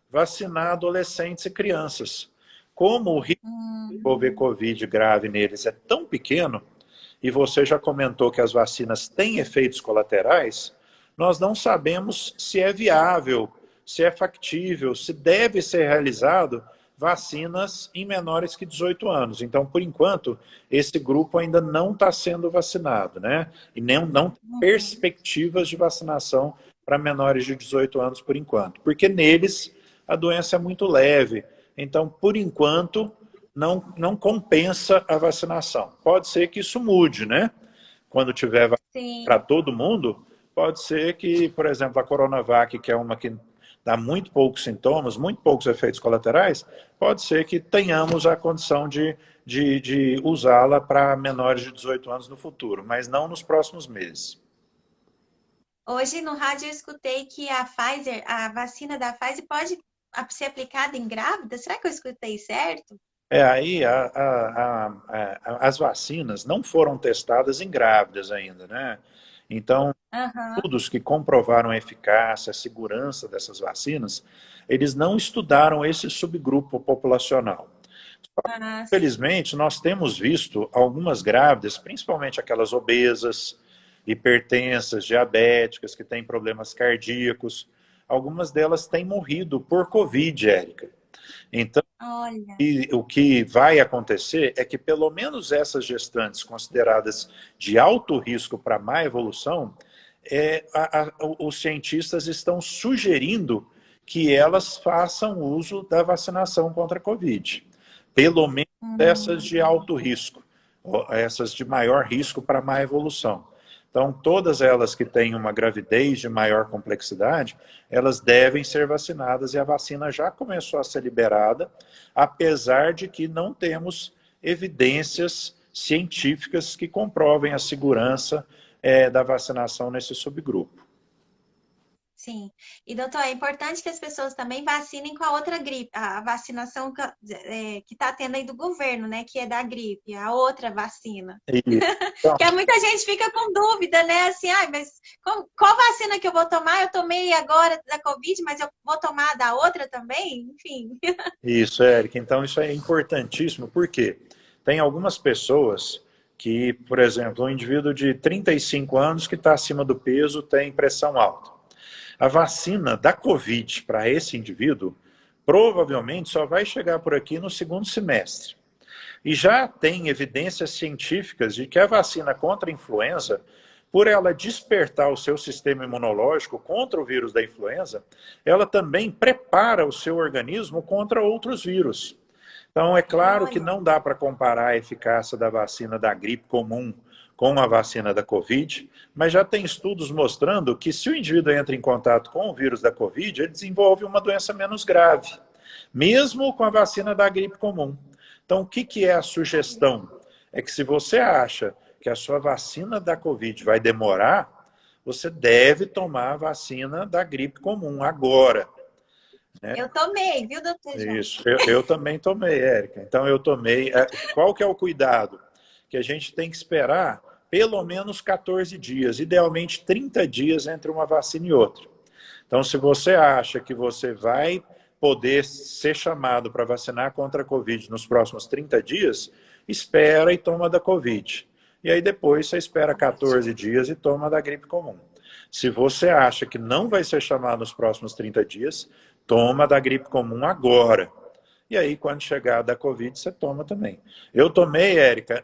vacinar adolescentes e crianças. Como o risco de desenvolver Covid grave neles é tão pequeno, e você já comentou que as vacinas têm efeitos colaterais, nós não sabemos se é viável, se é factível, se deve ser realizado vacinas em menores que 18 anos. Então, por enquanto, esse grupo ainda não está sendo vacinado, né? E não tem perspectivas de vacinação para menores de 18 anos por enquanto, porque neles a doença é muito leve. Então, por enquanto, não compensa a vacinação. Pode ser que isso mude, né? Quando tiver vacina para todo mundo, pode ser que, por exemplo, a Coronavac, que é uma que dá muito poucos sintomas, muito poucos efeitos colaterais, pode ser que tenhamos a condição de usá-la para menores de 18 anos no futuro, mas não nos próximos meses. Hoje no rádio eu escutei que a Pfizer, a vacina da Pfizer pode ser aplicada em grávida. Será que eu escutei certo? Aí as vacinas não foram testadas em grávidas ainda, né? Então, Aham. estudos que comprovaram a eficácia, a segurança dessas vacinas, eles não estudaram esse subgrupo populacional. Ah, Infelizmente, nós temos visto algumas grávidas, principalmente aquelas obesas, hipertensas, diabéticas, que têm problemas cardíacos, algumas delas têm morrido por Covid, Érica. Então, olha. o que vai acontecer é que pelo menos essas gestantes consideradas de alto risco para má evolução, os cientistas estão sugerindo que elas façam uso da vacinação contra a Covid. Pelo menos essas de Hum, alto risco, essas de maior risco para má evolução. Então, todas elas que têm uma gravidez de maior complexidade, elas devem ser vacinadas e a vacina já começou a ser liberada, apesar de que não temos evidências científicas que comprovem a segurança da vacinação nesse subgrupo. sim. E, doutor, é importante que as pessoas também vacinem com a outra gripe, a vacinação que está tendo aí do governo, né? Que é da gripe, a outra vacina. E, então, Que muita gente fica com dúvida, né? Assim, ah, mas qual vacina que eu vou tomar? Eu tomei agora da Covid, mas eu vou tomar da outra também? Enfim. isso, Érica. Então, isso é importantíssimo, porque tem algumas pessoas que, por exemplo, um indivíduo de 35 anos que está acima do peso tem pressão alta. A vacina da Covid para esse indivíduo provavelmente só vai chegar por aqui no segundo semestre. E já tem evidências científicas de que a vacina contra a influenza, por ela despertar o seu sistema imunológico contra o vírus da influenza, ela também prepara o seu organismo contra outros vírus. Então, é claro que Olha, não dá para comparar a eficácia da vacina da gripe comum com a vacina da Covid, mas já tem estudos mostrando que se o indivíduo entra em contato com o vírus da Covid, ele desenvolve uma doença menos grave, mesmo com a vacina da gripe comum. Então, o que é a sugestão? É que se você acha que a sua vacina da Covid vai demorar, você deve tomar a vacina da gripe comum agora, né? eu tomei, viu, doutor João? Isso, eu também tomei, Érica. Então eu tomei. Qual que é o cuidado? Que a gente tem que esperar pelo menos 14 dias, idealmente 30 dias entre uma vacina e outra. Então, se você acha que você vai poder ser chamado para vacinar contra a Covid nos próximos 30 dias, espera e toma da Covid. E aí depois você espera 14 dias e toma da gripe comum. Se você acha que não vai ser chamado nos próximos 30 dias, toma da gripe comum agora. E aí, quando chegar a da Covid, você toma também. Eu tomei, Érica,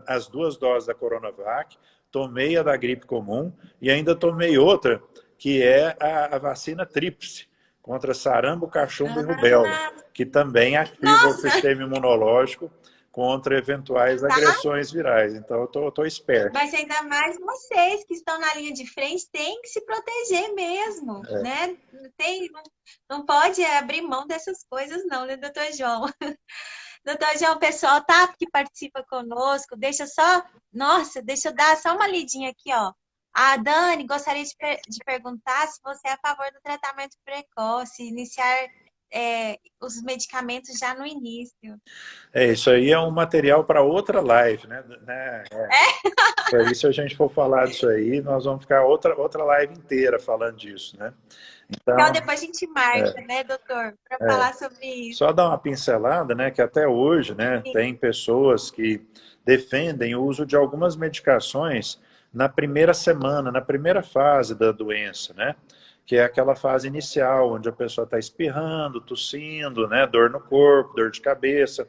as duas doses da Coronavac, tomei a da gripe comum e ainda tomei outra, que é a vacina tríplice, contra sarampo, cachumba e rubéola, Ah, que também ativa o nossa, sistema imunológico contra eventuais tá. agressões virais. Então, eu estou esperto. Mas ainda mais vocês que estão na linha de frente têm que se proteger mesmo, né? Tem, não pode abrir mão dessas coisas, não, né, doutor João? Doutor João, o pessoal tá que participa conosco, deixa só, nossa, deixa eu dar só uma lidinha aqui, ó. A Dani gostaria de perguntar se você é a favor do tratamento precoce, iniciar os medicamentos já no início. Isso aí é um material para outra live, né? Se a gente for falar disso aí, nós vamos ficar outra live inteira falando disso, né? Então, Então, depois a gente marca, né, doutor, para falar sobre isso. só dar uma pincelada, né, que até hoje, né, tem pessoas que defendem o uso de algumas medicações na primeira semana, na primeira fase da doença, né, que é aquela fase inicial, onde a pessoa está espirrando, tossindo, né, dor no corpo, dor de cabeça.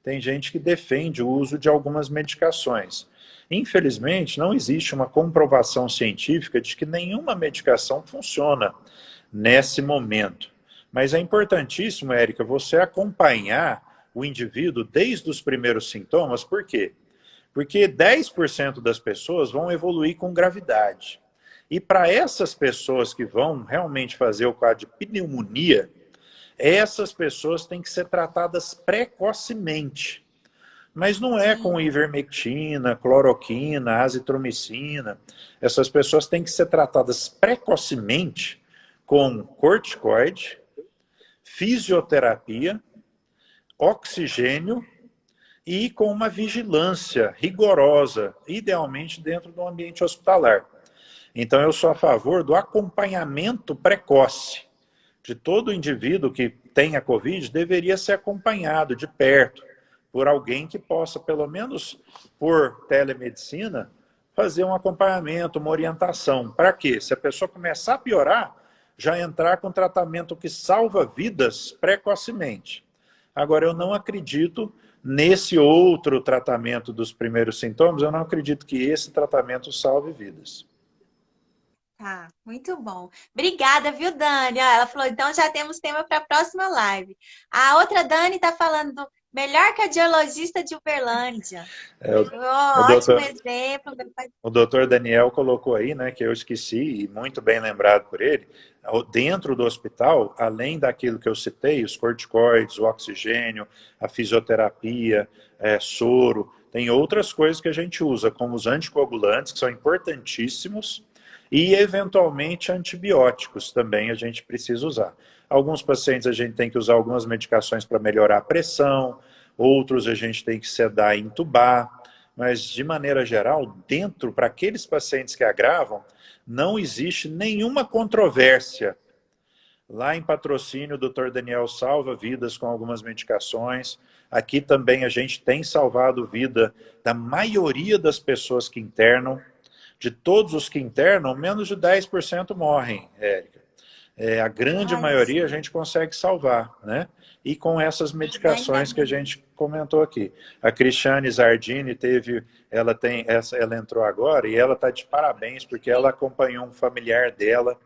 Tem gente que defende o uso de algumas medicações. Infelizmente, não existe uma comprovação científica de que nenhuma medicação funciona nesse momento. Mas é importantíssimo, Érica, você acompanhar o indivíduo desde os primeiros sintomas. Por quê? Porque 10% das pessoas vão evoluir com gravidade. E para essas pessoas que vão realmente fazer o quadro de pneumonia, essas pessoas têm que ser tratadas precocemente. Mas não é com Sim. ivermectina, cloroquina, azitromicina. Essas pessoas têm que ser tratadas precocemente com corticoide, fisioterapia, oxigênio e com uma vigilância rigorosa, idealmente dentro do ambiente hospitalar. Então, eu sou a favor do acompanhamento precoce de todo indivíduo que tenha Covid, deveria ser acompanhado de perto por alguém que possa, pelo menos por telemedicina, fazer um acompanhamento, uma orientação. Para quê? Se a pessoa começar a piorar, já entrar com tratamento que salva vidas precocemente. Agora, eu não acredito nesse outro tratamento dos primeiros sintomas, eu não acredito que esse tratamento salve vidas. Tá, muito bom. Obrigada, viu, Dani? Ah, ela falou, então já temos tema para a próxima live. A outra Dani está falando do melhor cardiologista de Uberlândia. É, o Ótimo doutor, exemplo. o doutor Daniel colocou aí, né, que eu esqueci, e muito bem lembrado por ele, dentro do hospital, além daquilo que eu citei, os corticoides, o oxigênio, a fisioterapia, soro, tem outras coisas que a gente usa, como os anticoagulantes, que são importantíssimos, e eventualmente antibióticos também a gente precisa usar. Alguns pacientes a gente tem que usar algumas medicações para melhorar a pressão, outros a gente tem que sedar e entubar, mas de maneira geral, dentro, para aqueles pacientes que agravam, não existe nenhuma controvérsia. Lá em Patrocínio, o Dr. Daniel salva vidas com algumas medicações. Aqui também a gente tem salvado vida da maioria das pessoas que internam. De todos os que internam, menos de 10% morrem, Érica. A grande Ai, maioria a gente consegue salvar, né? E com essas ainda medicações que a bem. gente comentou aqui. A Cristiane Zardini ela entrou agora e ela está de parabéns porque ela acompanhou um familiar dela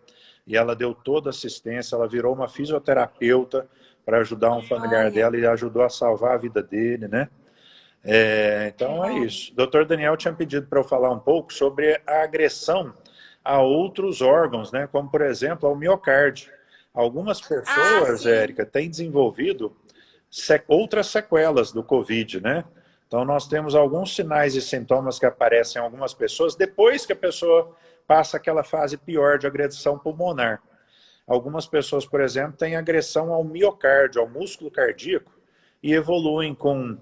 e ela deu toda a assistência, ela virou uma fisioterapeuta para ajudar um familiar Olha, dela e ajudou a salvar a vida dele, né? Então é olha. isso. O Dr. Daniel tinha pedido para eu falar um pouco sobre a agressão a outros órgãos, né? Como, por exemplo, ao miocárdio. Algumas Ah, pessoas, sim. Érica, têm desenvolvido outras sequelas do Covid, né? Então, nós temos alguns sinais e sintomas que aparecem em algumas pessoas depois que a pessoa passa aquela fase pior de agressão pulmonar. Algumas pessoas, por exemplo, têm agressão ao miocárdio, ao músculo cardíaco, e evoluem com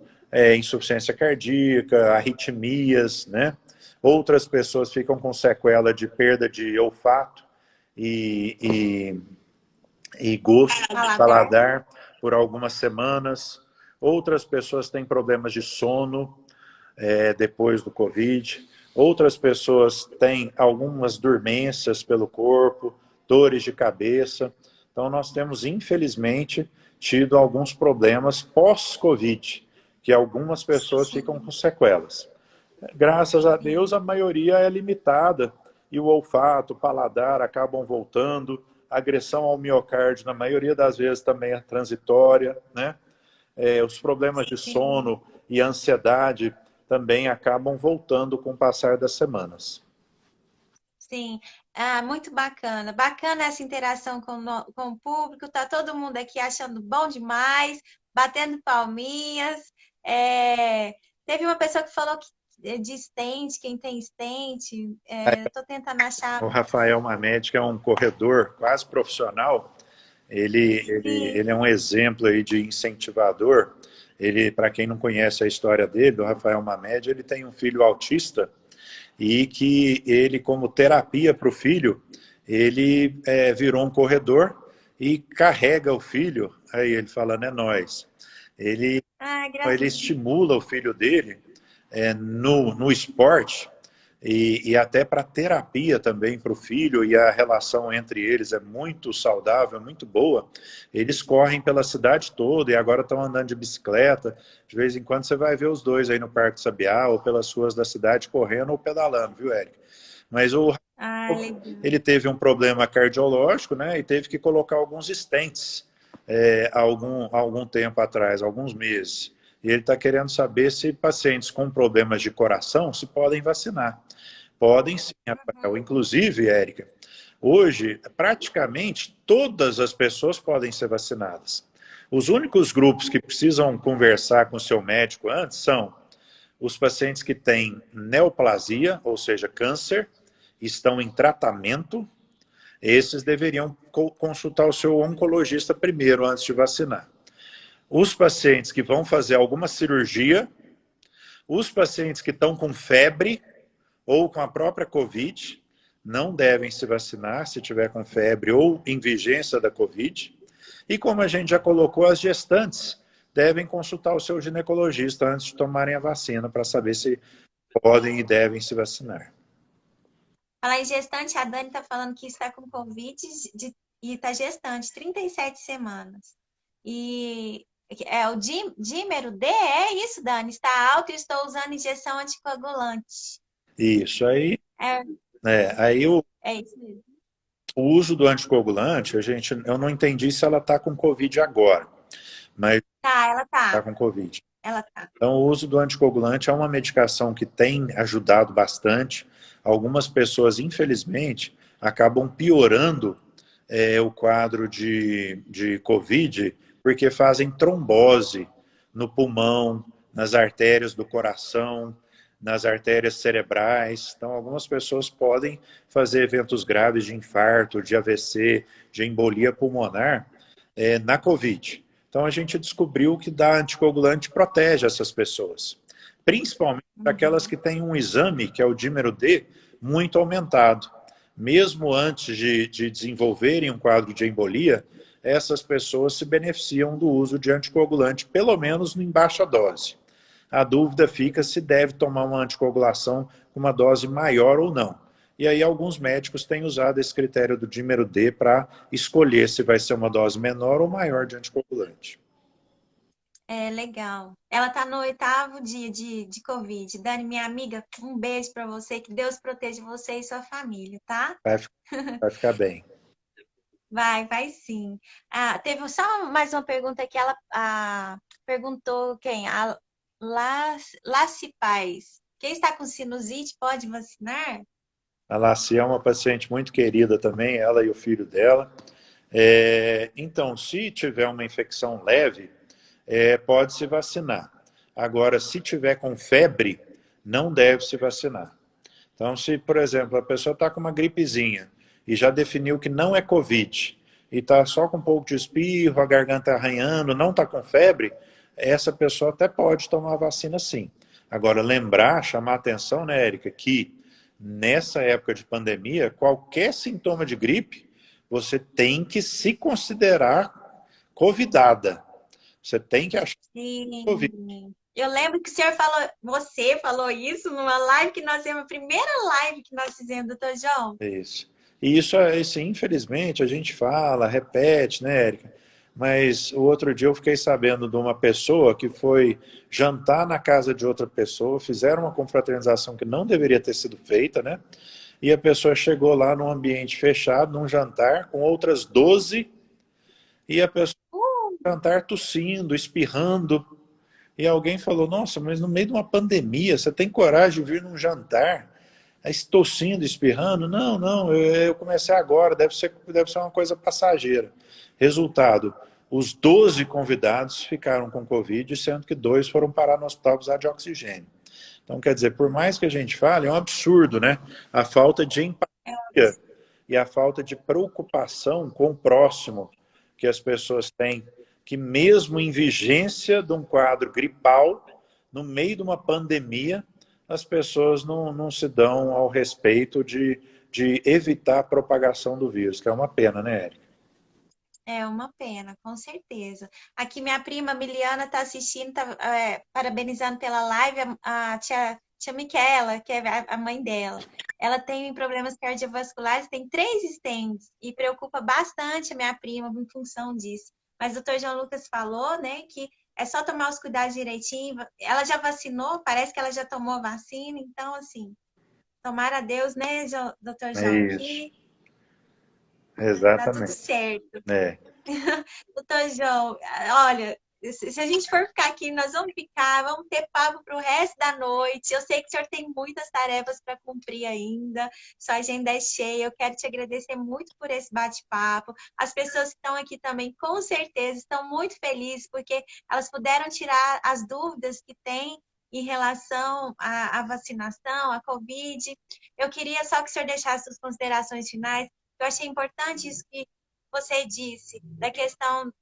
insuficiência cardíaca, arritmias, né? Outras pessoas ficam com sequela de perda de olfato e, e gosto, Paladar. paladar, por algumas semanas. Outras pessoas têm problemas de sono depois do Covid. Outras pessoas têm algumas dormências pelo corpo, dores de cabeça. Então, nós temos, infelizmente, tido alguns problemas pós-Covid, que algumas pessoas ficam com Sim, sequelas. Graças a Deus, a sim, maioria é limitada e o olfato, o paladar acabam voltando. A agressão ao miocárdio, na maioria das vezes, também é transitória, né? Os problemas de sim. sono e ansiedade também acabam voltando com o passar das semanas. Sim. Ah, muito bacana. Bacana essa interação com o público. Tá todo mundo aqui achando bom demais, batendo palminhas. É, teve uma pessoa que falou de stent, quem tem stent. Eu tô tentando achar. O Rafael Mamed, que é um corredor quase profissional, ele Sim. é um exemplo aí de incentivador. Ele, para quem não conhece a história dele, o Rafael Mamed, ele tem um filho autista e que ele, como terapia para o filho, ele virou um corredor e carrega o filho, aí ele falando, é nós. Ele, Ah, ele gracinha. estimula o filho dele no esporte e até para terapia também para o filho, e a relação entre eles é muito saudável, muito boa. Eles correm pela cidade toda e agora estão andando de bicicleta. De vez em quando você vai ver os dois aí no Parque Sabiá ou pelas ruas da cidade correndo ou pedalando, viu, Érica? Mas Ah, legal. ele teve um problema cardiológico, né, e teve que colocar alguns stents algum tempo atrás, alguns meses. E ele está querendo saber se pacientes com problemas de coração se podem vacinar. Podem sim, Rafael. Uhum. Inclusive, Érica, hoje praticamente todas as pessoas podem ser vacinadas. Os únicos grupos que precisam conversar com o seu médico antes são os pacientes que têm neoplasia, ou seja, câncer, estão em tratamento. Esses deveriam consultar o seu oncologista primeiro, antes de vacinar. Os pacientes que vão fazer alguma cirurgia, os pacientes que estão com febre ou com a própria Covid, não devem se vacinar se tiver com febre ou em vigência da Covid. E como a gente já colocou, as gestantes devem consultar o seu ginecologista antes de tomarem a vacina para saber se podem e devem se vacinar. Falar em gestante, a Dani está falando que está com Covid e está gestante, 37 semanas. E o dímero D, é isso, Dani? Está alto e estou usando injeção anticoagulante. Isso, aí É isso mesmo. o uso do anticoagulante, eu não entendi se ela está com Covid agora, mas Ela está tá. com Covid. Ela tá. Então, o uso do anticoagulante é uma medicação que tem ajudado bastante. Algumas pessoas, infelizmente, acabam piorando o quadro de Covid porque fazem trombose no pulmão, nas artérias do coração, nas artérias cerebrais. Então, algumas pessoas podem fazer eventos graves de infarto, de AVC, de embolia pulmonar na Covid. Então, a gente descobriu que dar anticoagulante protege essas pessoas, principalmente aquelas que têm um exame, que é o dímero D, muito aumentado. Mesmo antes de desenvolverem um quadro de embolia, essas pessoas se beneficiam do uso de anticoagulante, pelo menos em baixa dose. A dúvida fica se deve tomar uma anticoagulação com uma dose maior ou não. E aí alguns médicos têm usado esse critério do dímero D para escolher se vai ser uma dose menor ou maior de anticoagulante. Legal. Ela tá no 8º dia de Covid. Dani, minha amiga, um beijo para você, que Deus proteja você e sua família, tá? Vai ficar bem. Vai sim. Teve só mais uma pergunta que ela perguntou quem? A Laci Paz. Quem está com sinusite pode vacinar? A Laci é uma paciente muito querida também, ela e o filho dela. Então, se tiver uma infecção leve, pode se vacinar. Agora, se tiver com febre, não deve se vacinar. Então, se, por exemplo, a pessoa está com uma gripezinha e já definiu que não é Covid, e está só com um pouco de espirro, a garganta arranhando, não está com febre, essa pessoa até pode tomar a vacina sim. Agora, lembrar, chamar a atenção, né, Érica, que nessa época de pandemia, qualquer sintoma de gripe, você tem que se considerar covidada. Você tem que achar Covid. Sim. Eu lembro que você falou isso numa live que nós fizemos, a primeira live que nós fizemos, doutor João. Isso. E isso, infelizmente, a gente fala, repete, né, Érica? Mas o outro dia eu fiquei sabendo de uma pessoa que foi jantar na casa de outra pessoa, fizeram uma confraternização que não deveria ter sido feita, né? E a pessoa chegou lá num ambiente fechado, num jantar, com outras 12, e a pessoa no jantar tossindo, espirrando. E alguém falou, nossa, mas no meio de uma pandemia, você tem coragem de vir num jantar, tossindo, espirrando? Não, eu comecei agora, deve ser uma coisa passageira. Resultado, os 12 convidados ficaram com Covid, sendo que 2 foram parar no hospital precisar de oxigênio. Então, quer dizer, por mais que a gente fale, é um absurdo, né? A falta de empatia e a falta de preocupação com o próximo que as pessoas têm, que mesmo em vigência de um quadro gripal, no meio de uma pandemia, as pessoas não se dão ao respeito de evitar a propagação do vírus, que é uma pena, né, Érica? É uma pena, com certeza. Aqui minha prima Miliana está assistindo, parabenizando pela live, a tia Miquela, que é a mãe dela. Ela tem problemas cardiovasculares, tem 3 stents e preocupa bastante a minha prima em função disso. Mas o doutor João Lucas falou, né, que é só tomar os cuidados direitinho. Ela já vacinou, parece que ela já tomou a vacina, então, assim, tomara a Deus, né, doutor João, que tá tudo Exatamente. certo. É. Doutor João, olha, Se a gente for ficar aqui, nós vamos ficar, vamos ter papo para o resto da noite. Eu sei que o senhor tem muitas tarefas para cumprir ainda, sua agenda é cheia. Eu quero te agradecer muito por esse bate-papo. As pessoas que estão aqui também, com certeza, estão muito felizes, porque elas puderam tirar as dúvidas que têm em relação à vacinação, à Covid. Eu queria só que o senhor deixasse suas considerações finais. Eu achei importante isso que você disse, da questão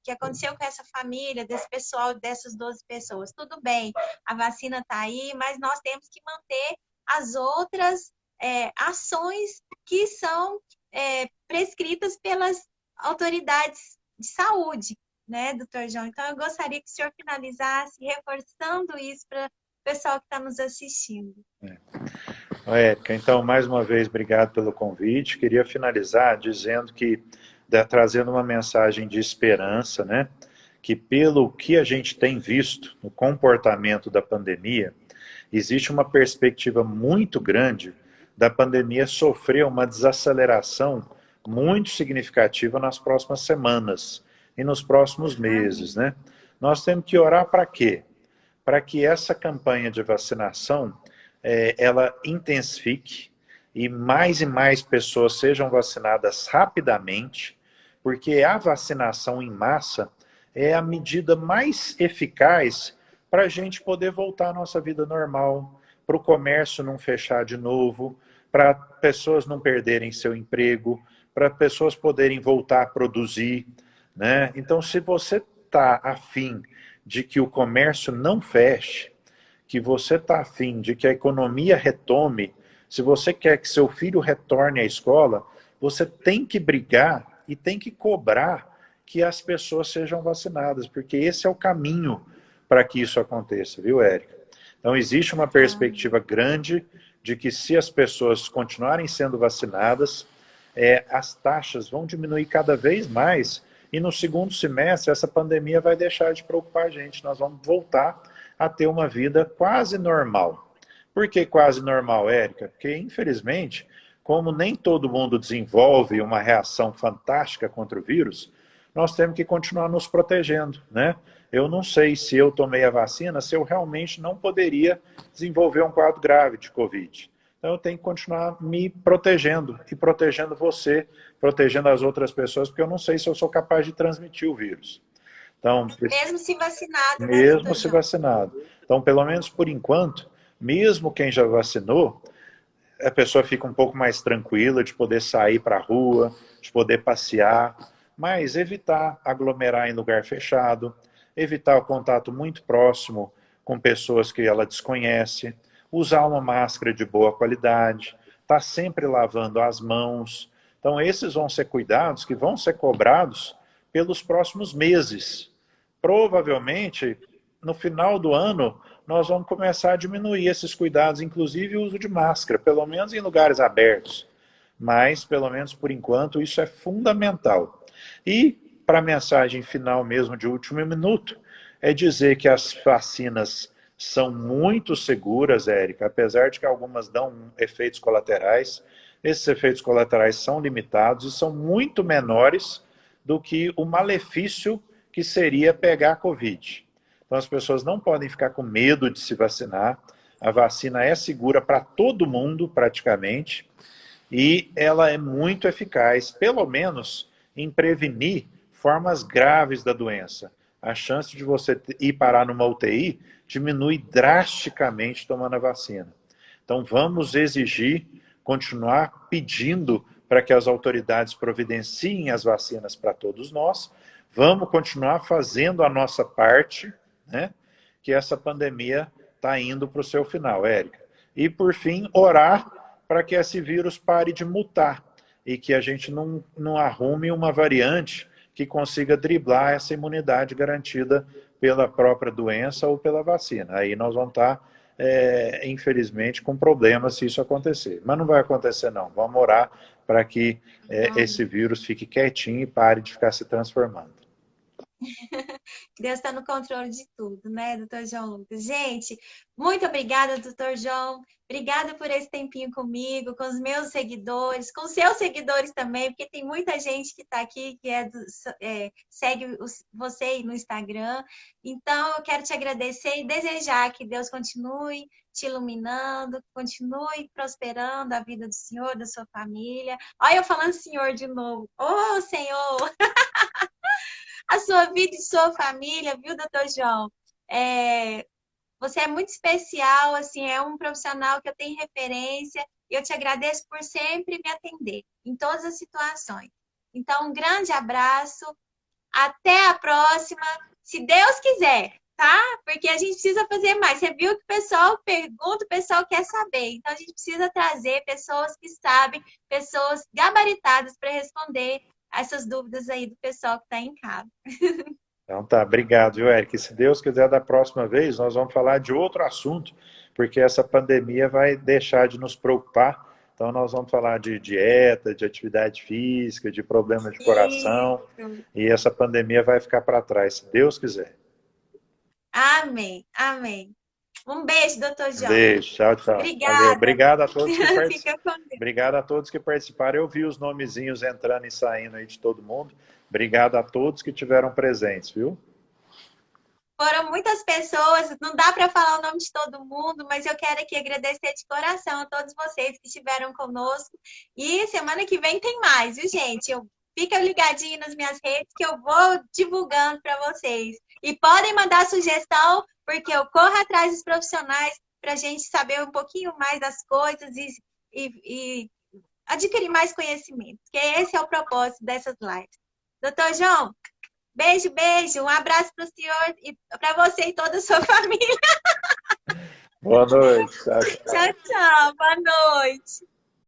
que aconteceu com essa família, desse pessoal, dessas 12 pessoas. Tudo bem, a vacina está aí, mas nós temos que manter as outras ações que são prescritas pelas autoridades de saúde, né, doutor João? Então, eu gostaria que o senhor finalizasse reforçando isso para o pessoal que está nos assistindo. Érica, então, mais uma vez, obrigado pelo convite. Queria finalizar dizendo que, trazendo uma mensagem de esperança, né? Que pelo que a gente tem visto no comportamento da pandemia, existe uma perspectiva muito grande da pandemia sofrer uma desaceleração muito significativa nas próximas semanas e nos próximos meses, né? Nós temos que orar para quê? Para que essa campanha de vacinação ela intensifique e mais pessoas sejam vacinadas rapidamente, porque a vacinação em massa é a medida mais eficaz para a gente poder voltar à nossa vida normal, para o comércio não fechar de novo, para pessoas não perderem seu emprego, para pessoas poderem voltar a produzir, né? Então, se você está afim de que o comércio não feche, que você está afim de que a economia retome, se você quer que seu filho retorne à escola, você tem que brigar e tem que cobrar que as pessoas sejam vacinadas, porque esse é o caminho para que isso aconteça, viu, Érica? Então, existe uma perspectiva grande de que se as pessoas continuarem sendo vacinadas, as taxas vão diminuir cada vez mais e no segundo semestre essa pandemia vai deixar de preocupar a gente, nós vamos voltar a ter uma vida quase normal. Por que quase normal, Érica? Porque, infelizmente, como nem todo mundo desenvolve uma reação fantástica contra o vírus, nós temos que continuar nos protegendo, né? Eu não sei se eu tomei a vacina, se eu realmente não poderia desenvolver um quadro grave de Covid. Então eu tenho que continuar me protegendo e protegendo você, protegendo as outras pessoas, porque eu não sei se eu sou capaz de transmitir o vírus. Então, mesmo se vacinado, né, mesmo doutor se João? vacinado. Então, pelo menos por enquanto, mesmo quem já vacinou, a pessoa fica um pouco mais tranquila de poder sair para a rua, de poder passear, mas evitar aglomerar em lugar fechado, evitar o contato muito próximo com pessoas que ela desconhece, usar uma máscara de boa qualidade, estar sempre lavando as mãos. Então, esses vão ser cuidados que vão ser cobrados pelos próximos meses. Provavelmente, no final do ano, nós vamos começar a diminuir esses cuidados, inclusive o uso de máscara, pelo menos em lugares abertos. Mas, pelo menos por enquanto, isso é fundamental. E, para a mensagem final mesmo de último minuto, é dizer que as vacinas são muito seguras, Érica, apesar de que algumas dão efeitos colaterais. Esses efeitos colaterais são limitados e são muito menores do que o malefício que seria pegar a Covid. Então as pessoas não podem ficar com medo de se vacinar. A vacina é segura para todo mundo, praticamente, e ela é muito eficaz, pelo menos em prevenir formas graves da doença. A chance de você ir parar numa UTI diminui drasticamente tomando a vacina. Então vamos exigir, continuar pedindo para que as autoridades providenciem as vacinas para todos nós. Vamos continuar fazendo a nossa parte, né? Que essa pandemia está indo para o seu final, Érica. E, por fim, orar para que esse vírus pare de mutar e que a gente não arrume uma variante que consiga driblar essa imunidade garantida pela própria doença ou pela vacina. Aí nós vamos estar, infelizmente, com problemas se isso acontecer. Mas não vai acontecer, não. Vamos orar para que esse vírus fique quietinho e pare de ficar se transformando. Deus está no controle de tudo, né, doutor João Lucas? Gente, muito obrigada, doutor João. Obrigada por esse tempinho comigo, com os meus seguidores, com os seus seguidores também, porque tem muita gente que está aqui que segue você no Instagram. Então, eu quero te agradecer e desejar que Deus continue te iluminando, continue prosperando a vida do senhor, da sua família. Olha eu falando senhor de novo. Ô, Senhor! A sua vida e sua família, viu, doutor João? Você é muito especial, assim, é um profissional que eu tenho referência e eu te agradeço por sempre me atender em todas as situações. Então, um grande abraço, até a próxima, se Deus quiser, tá? Porque a gente precisa fazer mais. Você viu que o pessoal pergunta, o pessoal quer saber. Então, a gente precisa trazer pessoas que sabem, pessoas gabaritadas para responder essas dúvidas aí do pessoal que está em casa. Então tá, obrigado, viu, Eric? Se Deus quiser, da próxima vez, nós vamos falar de outro assunto, porque essa pandemia vai deixar de nos preocupar. Então nós vamos falar de dieta, de atividade física, de problemas de coração, e essa pandemia vai ficar para trás, se Deus quiser. Amém, amém. Um beijo, doutor João. Beijo, tchau, tchau. Obrigada. Valeu. Obrigado a todos que Fica com Deus. Obrigado a todos que participaram. Eu vi os nomezinhos entrando e saindo aí de todo mundo. Obrigado a todos que tiveram presentes, viu? Foram muitas pessoas, não dá para falar o nome de todo mundo, mas eu quero aqui agradecer de coração a todos vocês que estiveram conosco. E semana que vem tem mais, viu, gente? Fica ligadinho nas minhas redes que eu vou divulgando para vocês. E podem mandar sugestão, porque eu corro atrás dos profissionais para a gente saber um pouquinho mais das coisas e adquirir mais conhecimento, que esse é o propósito dessas lives. Doutor João, beijo, beijo. Um abraço para o senhor e para você e toda a sua família. Boa noite. Tchau, tchau. Boa noite.